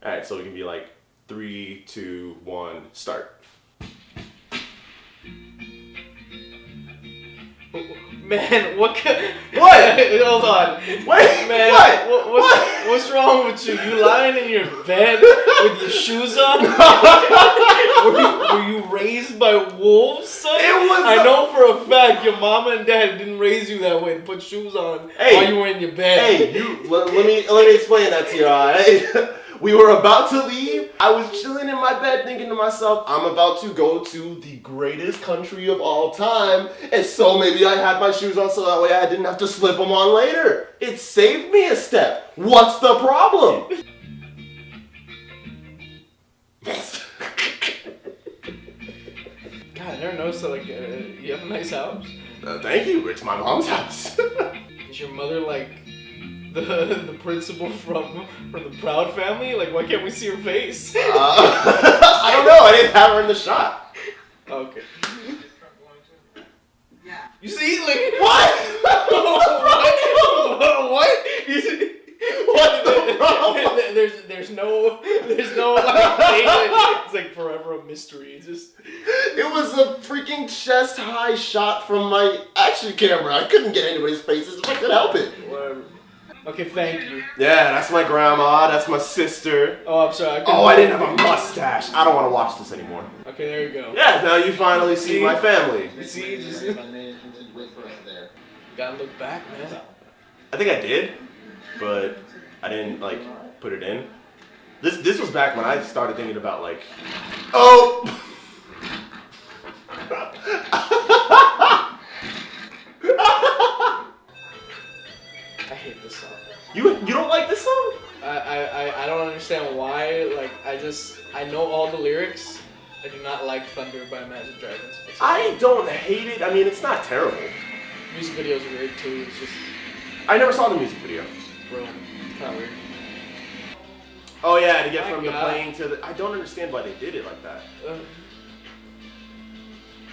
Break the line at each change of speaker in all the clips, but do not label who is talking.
All right, so we can be like 3, 2, 1, start.
Man, what?
What?
Hold on.
Wait,
Man,
what?
what's wrong with you? You lying in your bed with your shoes on? were you raised by wolves, son? I know for a fact your mama and dad didn't raise you that way and put shoes on while you were in your bed.
Hey, let me explain that to you, alright? We were about to leave. I was chilling in my bed thinking to myself, I'm about to go to the greatest country of all time. And so maybe I had my shoes on so that way I didn't have to slip them on later. It saved me a step. What's the problem?
God, I never noticed that, like, you have a nice house.
Thank you. It's my mom's house.
Is your mother, like, the principal from the Proud Family? Like, why can't we see her face?
I don't know. I didn't have her in the shot.
Okay. You see, like
what?
What?
What's the problem?
There's no like it's like forever a mystery. It's just
it was a freaking chest high shot from my action camera. I couldn't get anybody's faces if I could help it.
Whatever. Okay, thank you.
Yeah, that's my grandma. That's my sister.
Oh, I'm sorry.
I didn't have a mustache. I don't want to watch this anymore.
Okay, there you go.
Yeah, now you finally see my family.
You see? Gotta look back, man.
I think I did, but I didn't like put it in. This was back when I started thinking about like, oh.
I hate this song.
You don't like this song?
I don't understand why. Like I know all the lyrics. I do not like Thunder by Imagine Dragons.
I don't hate it. I mean, it's not terrible.
Music videos are weird too. It's just
I never saw the music video.
bro, it's kind of weird.
Oh yeah, to get from the plane to the. I don't understand why they did it like that.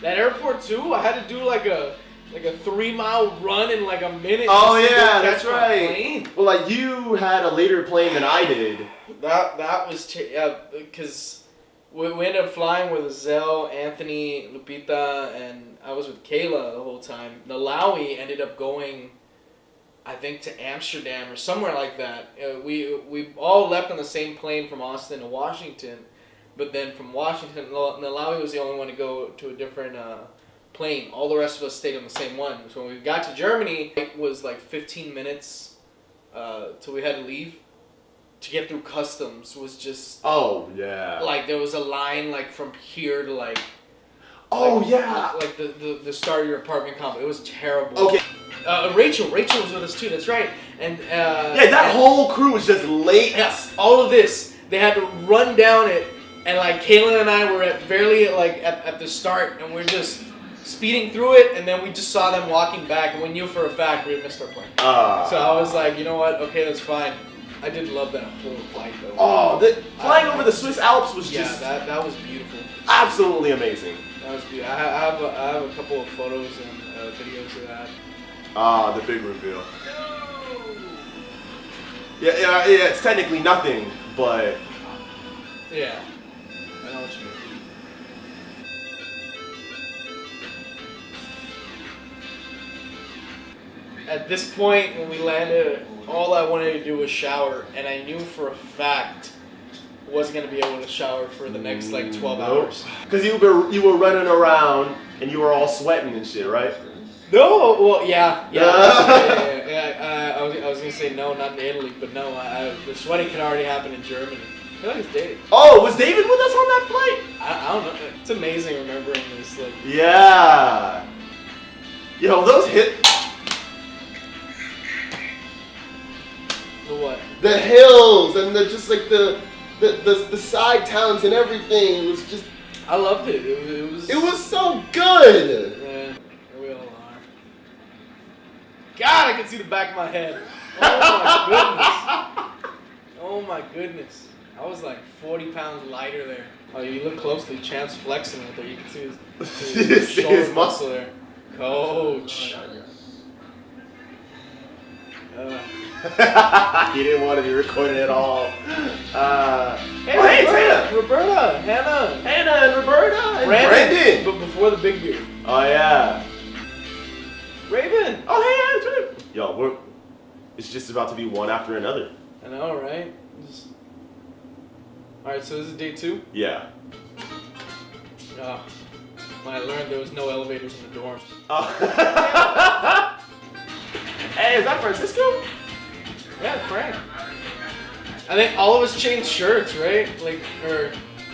That airport too. I had to do like a 3-mile run in like a minute.
Oh
just to
yeah,
go
that's
catch my
right.
plane.
Well, like you had a later plane than I did.
That was because we ended up flying with Zell, Anthony, Lupita, and I was with Kayla the whole time. Nalawi ended up going, I think, to Amsterdam or somewhere like that. We all left on the same plane from Austin to Washington, but then from Washington, Nalawi was the only one to go to a different plane. All the rest of us stayed on the same one. So when we got to Germany, it was like 15 minutes till we had to leave. To get through customs was just...
Oh, yeah.
Like, there was a line, like, from here to, like...
Oh,
like,
yeah.
Like, the start of your apartment complex. It was terrible.
Okay.
Rachel was with us, too. That's right. And,
yeah, that whole crew was just late.
Yeah, all of this. They had to run down it. And, like, Kayla and I were barely, like, at the start. And we're just speeding through it. And then we just saw them walking back. And we knew for a fact we had missed our plane. So I was like, you know what? Okay, that's fine. I did love that whole flight though.
Oh, flying over the Swiss Alps was just
that was beautiful.
Absolutely amazing.
That was beautiful. I have a couple of photos and videos of that.
The big reveal. Yeah, it's technically nothing, but
yeah, I know what you mean. At this point, when we landed, all I wanted to do was shower, and I knew for a fact I wasn't gonna be able to shower for the next like 12 hours.
Because you were running around and you were all sweating and shit, right?
No, well, yeah. I was gonna say no, not in Italy, but no, the sweating can already happen in Germany. I feel like it's David.
Oh, was David with us on that flight?
I don't know. It's amazing remembering this. Like,
yeah. Yo, those hit.
The what?
The hills and just like the side towns and everything. It was just.
I loved it. It was.
It was so good.
Yeah, we all are. God, I can see the back of my head. Oh my goodness. Oh my goodness. I was like 40 pounds lighter there. Oh, you look closely. Champ's flexing with there. You can see his shoulder muscle there. Coach.
He didn't want to be recorded at all.
Roberta, Hannah,
and Roberta, and Brandon.
But before the big beard.
Oh yeah.
Raven.
Oh hey, yeah, that's right. Yo, it's just about to be one after another.
I know, right? Alright, so this is day 2?
Yeah.
When I learned there was no elevators in the dorm.
Hey, is that Francisco?
Yeah, Frank. I think all of us changed shirts, right?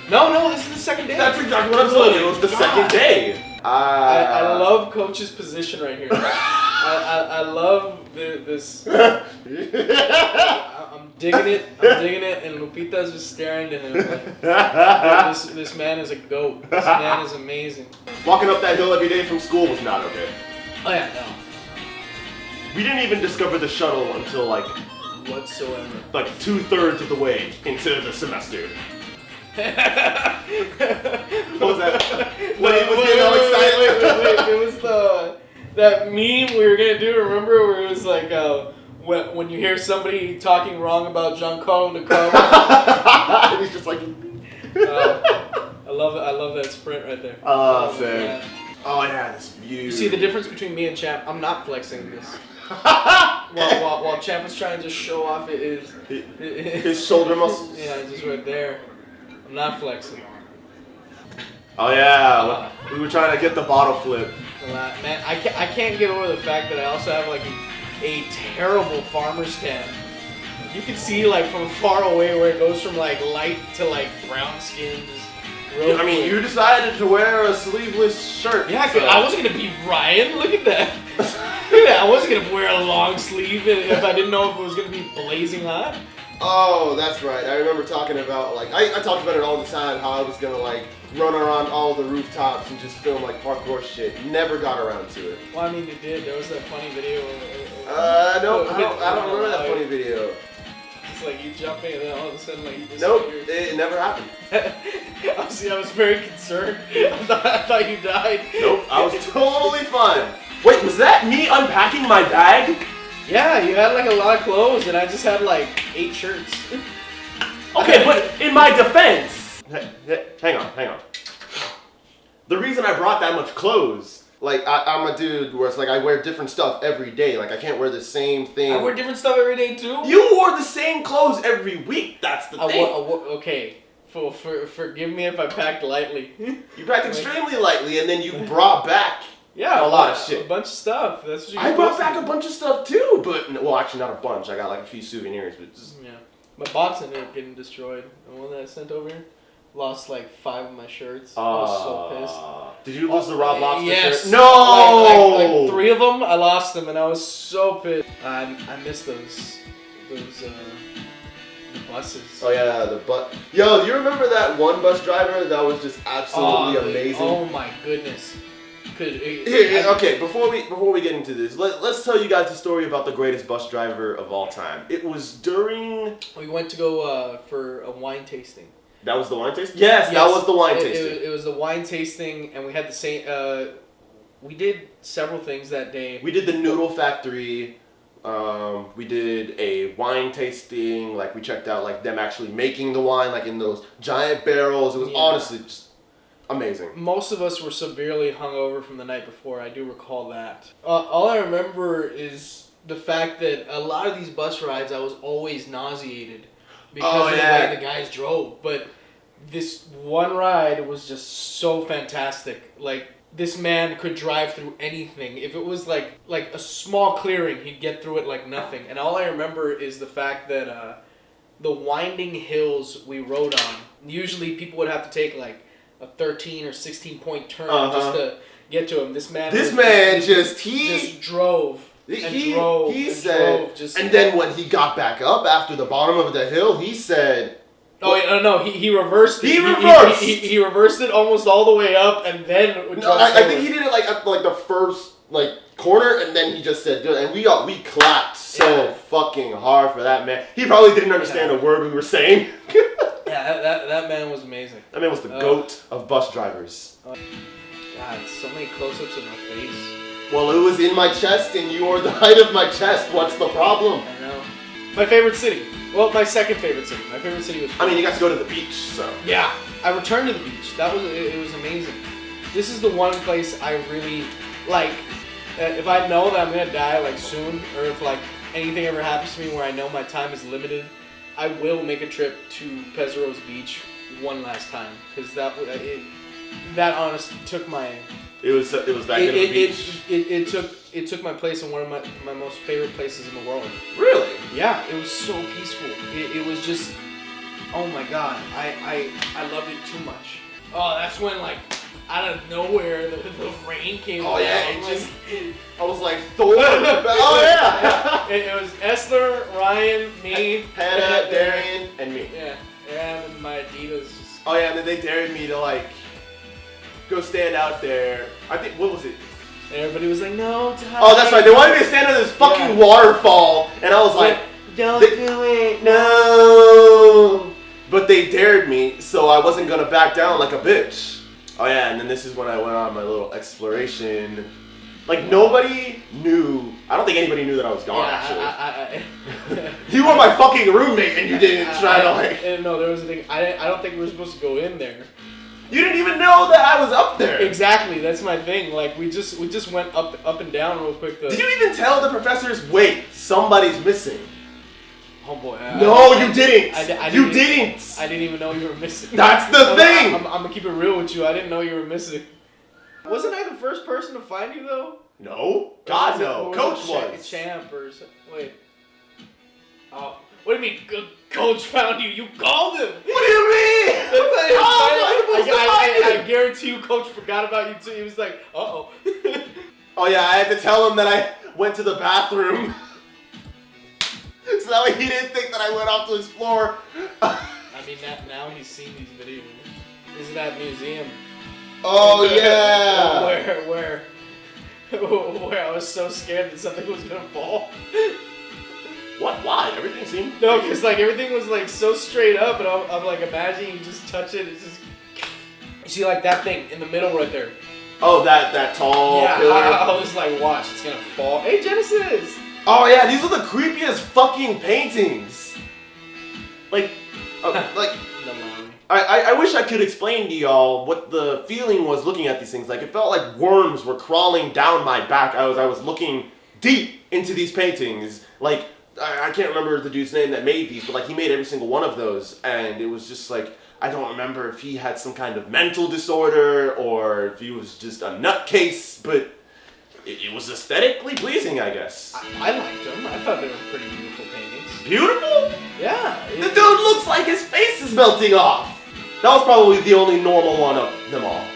No, this is the second day.
That's exactly what I'm telling you. It was the second day.
I love Coach's position right here. I love this. I'm digging it, and Lupita's just staring at him like, this man is a goat. This man is amazing.
Walking up that hill every day from school was not okay.
Oh yeah, no.
We didn't even discover the shuttle until like
whatsoever.
Like 2/3 of the way into the semester. What was that? When he was getting all excited.
Wait. It was that meme we were gonna do. Remember where it was like when you hear somebody talking wrong about Giancarlo Nicaro.
He's just like.
I love that sprint right there.
Oh, same. Oh yeah, this view.
You see the difference between me and Champ? I'm not flexing this. while Champ is trying to just show off his
shoulder muscles.
Yeah, just right there. I'm not flexing.
Oh yeah, we were trying to get the bottle flip.
Man, I can't get over the fact that I also have like a terrible farmer stand. You can see like from far away where it goes from like light to like brown skin.
I mean, you decided to wear a sleeveless shirt.
Yeah, so. I wasn't gonna be Ryan. Look at that. Look at that. I wasn't gonna wear a long sleeve if I didn't know if it was gonna be blazing hot.
Oh, that's right. I remember talking about like I talked about it all the time. How I was gonna like run around all the rooftops and just film like parkour shit. Never got around to it.
Well, I mean, you did. There was that funny video.
No, I don't remember that funny video.
It's like you jumping and then all of a sudden like you just.
Nope, it never happened.
Obviously, I was very concerned. I thought you died.
Nope, I was totally fine. Wait, was that me unpacking my bag?
Yeah, you had like a lot of clothes, and I just had like 8 shirts.
Okay, but in my defense, hang on. The reason I brought that much clothes, like I'm a dude where it's like I wear different stuff every day. Like I can't wear the same thing.
I wear different stuff every day too.
You wore the same clothes every week. That's the thing.
Okay, forgive me if I packed lightly.
You packed extremely lightly, and then you brought back.
Yeah,
a lot of shit.
A bunch of stuff. That's what
I brought back a bunch of stuff too, but well, actually not a bunch. I got like a few souvenirs, but just
yeah. My box ended up getting destroyed. The one that I sent over here lost like 5 of my shirts. I was so pissed.
Did you lose the Rob Lobster shirt?
No. Like 3 of them, I lost them, and I was so pissed. I miss those buses.
Oh yeah, the bus. Yo, do you remember that one bus driver that was just absolutely amazing?
Oh my goodness.
Okay, before we get into this, let's tell you guys the story about the greatest bus driver of all time. It was during...
We went to go for a wine tasting.
That was the wine tasting? Yes, that was the wine tasting.
It was the wine tasting, and we had the same... we did several things that day.
We did the noodle factory. We did a wine tasting. Like, we checked out like them actually making the wine, like in those giant barrels. It was honestly just... amazing.
Most of us were severely hungover from the night before. I do recall that. All I remember is the fact that a lot of these bus rides, I was always nauseated because of the way the guys drove. But this one ride was just so fantastic. Like, this man could drive through anything. If it was like a small clearing, he'd get through it like nothing. And all I remember is the fact that the winding hills we rode on, usually people would have to take like a 13 or 16 point turn just to get to him. This man just drove. He said, and then when he got back up after the bottom of the hill, he said, he reversed it. He reversed it almost all the way up, and then
I think he did it like at like the first like corner, and then he just said, and we clapped so fucking hard for that man. He probably didn't understand a word we were saying.
Yeah, that man was amazing.
That man was the goat of bus drivers.
God, so many close-ups of my face.
Well, it was in my chest, and you are the height of my chest. What's the problem?
I know. My favorite city. Well, my second favorite city. My favorite city was.
I mean, you got to go to the beach, so.
Yeah, I returned to the beach. It was amazing. This is the one place I really like. If I know that I'm gonna die like soon, or if like anything ever happens to me where I know my time is limited, I will make a trip to Pesaros Beach one last time because that honestly took my.
It was that good of a beach.
It took my place in one of my most favorite places in the world.
Really?
Yeah, it was so peaceful. It was just, oh my god, I loved it too much. Oh, that's when like out of nowhere the rain came down.
Oh yeah, I was like Thor. Oh yeah.
It was Esther, Ryan, me,
Hannah, Darian, and me.
Yeah, and my Adidas. Just...
Oh yeah, and then they dared me to like go stand out there. I think what was it?
Everybody was like, no, Ty.
Oh, that's right. They wanted me to stand on this fucking waterfall, and I was like,
don't do it,
no. But they dared me, so I wasn't gonna back down like a bitch. Oh yeah, and then this is when I went on my little exploration. Like nobody knew. I don't think anybody knew that I was gone. Actually, you were my fucking roommate, and you didn't try to like.
No, there was a thing. I don't think we were supposed to go in there.
You didn't even know that I was up there.
Exactly, that's my thing. Like we just went up and down real quick.
Did you even tell the professors? Wait, somebody's missing.
Oh boy.
No, you didn't. You didn't.
I didn't even know you were missing.
That's the thing.
I'm gonna keep it real with you. I didn't know you were missing. Wasn't I the first person to find you though?
No. God no. Coach was.
Champ or something. Wait. Oh. What do you mean? Coach found you? You called him.
What do you mean?
I guarantee you, Coach forgot about you too. He was like, "Uh oh."
Oh yeah, I had to tell him that I went to the bathroom, so that way he didn't think that I went off to explore.
I mean, now he's seen these videos. This is that museum.
Oh yeah.
Where I was so scared that something was gonna fall.
What? Why? Everything seemed...
No, because like everything was like so straight up, and I'm like imagining you just touch it, it's just... You see like that thing in the middle right there.
Oh, that tall pillar?
I was like, watch, it's gonna fall. Hey, Genesis!
Oh yeah, these are the creepiest fucking paintings. Like... I wish I could explain to y'all what the feeling was looking at these things. Like, it felt like worms were crawling down my back. I was looking deep into these paintings. Like... I can't remember the dude's name that made these, but like he made every single one of those, and it was just like, I don't remember if he had some kind of mental disorder or if he was just a nutcase, but it was aesthetically pleasing, I guess.
I liked them. I thought they were pretty beautiful paintings.
Beautiful?
Yeah.
The dude looks like his face is melting off. That was probably the only normal one of them all.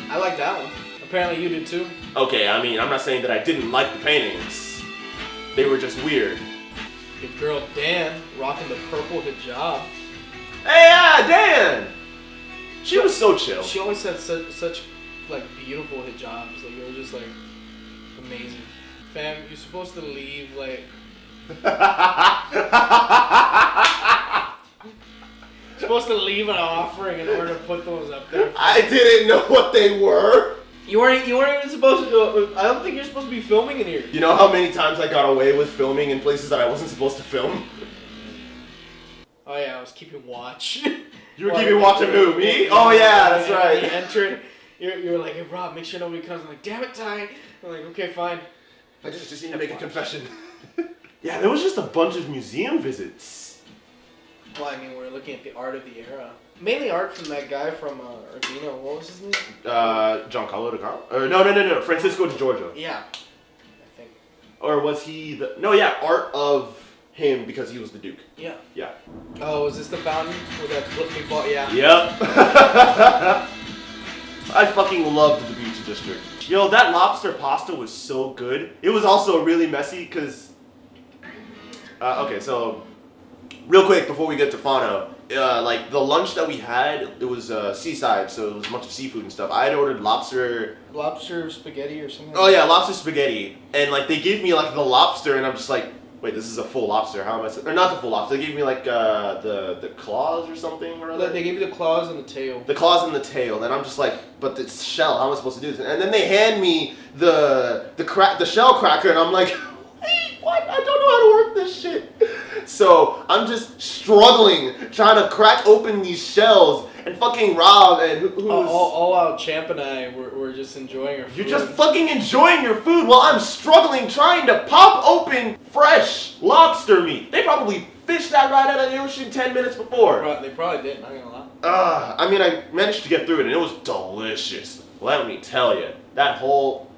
I like that one. Apparently you did too.
Okay, I mean, I'm not saying that I didn't like the paintings. They were just weird.
Your girl Dan rocking the purple hijab.
Hey, yeah, Dan! She was so chill.
She always had such like beautiful hijabs. Like they were just like amazing. Fam, you're supposed to leave like. You're supposed to leave an offering in order to put those up there.
I didn't know what they were.
You weren't even supposed to. I don't think you're supposed to be filming in here.
You know how many times I got away with filming in places that I wasn't supposed to film?
Oh yeah, I was keeping watch.
You were keeping watch of who? Me? Oh yeah, that's right.
You entered. You're like, hey Rob, make sure nobody comes. I'm like, damn it, Ty. I'm like, okay, fine.
I just need to make a confession. Yeah, there was just a bunch of museum visits.
Well, I mean, we're looking at the art of the era. Mainly art from that guy from Urbino. What was his name?
Giancarlo de Carlo? No. Francisco de Giorgio.
Yeah, I think.
Or was he the... No, yeah, art of him because he was the Duke.
Yeah.
Yeah.
Oh, is this the fountain with that flipping ball? Yeah.
Yep. I fucking loved the beach district. Yo, that lobster pasta was so good. It was also really messy because... okay, so... Real quick, before we get to Fano, like the lunch that we had, it was seaside, so it was a bunch of seafood and stuff. I had ordered lobster
spaghetti or something.
Oh yeah, lobster spaghetti, and like they gave me like the lobster, and I'm just like, wait, this is a full lobster. How am I? Or not the full lobster. They gave me like the claws or something or other.
They gave you the claws and the tail.
The claws and the tail, and I'm just like, but it's shell. How am I supposed to do this? And then they hand me the shell cracker, and I'm like, wait, what? I don't know how to work this shit. So I'm just struggling, trying to crack open these shells, and fucking Rob and who's...
All out Champ and I were just enjoying our food.
You're just fucking enjoying your food while I'm struggling trying to pop open fresh lobster meat. They probably fished that right out of the ocean 10 minutes before.
They probably did, not gonna lie.
I mean, I managed to get through it and it was delicious. Let me tell you, that whole...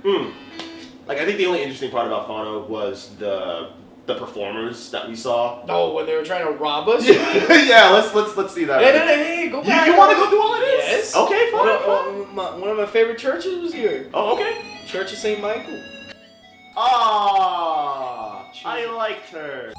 Like, I think the only interesting part about Fano was the performers that we saw.
Oh, when they were trying to rob us?
Yeah, let's see that.
Hey, go back.
You want to go through all of this?
Yes.
Okay, fine.
One of my favorite churches was here.
Oh, okay.
Church of St. Michael.
Ah, I liked her.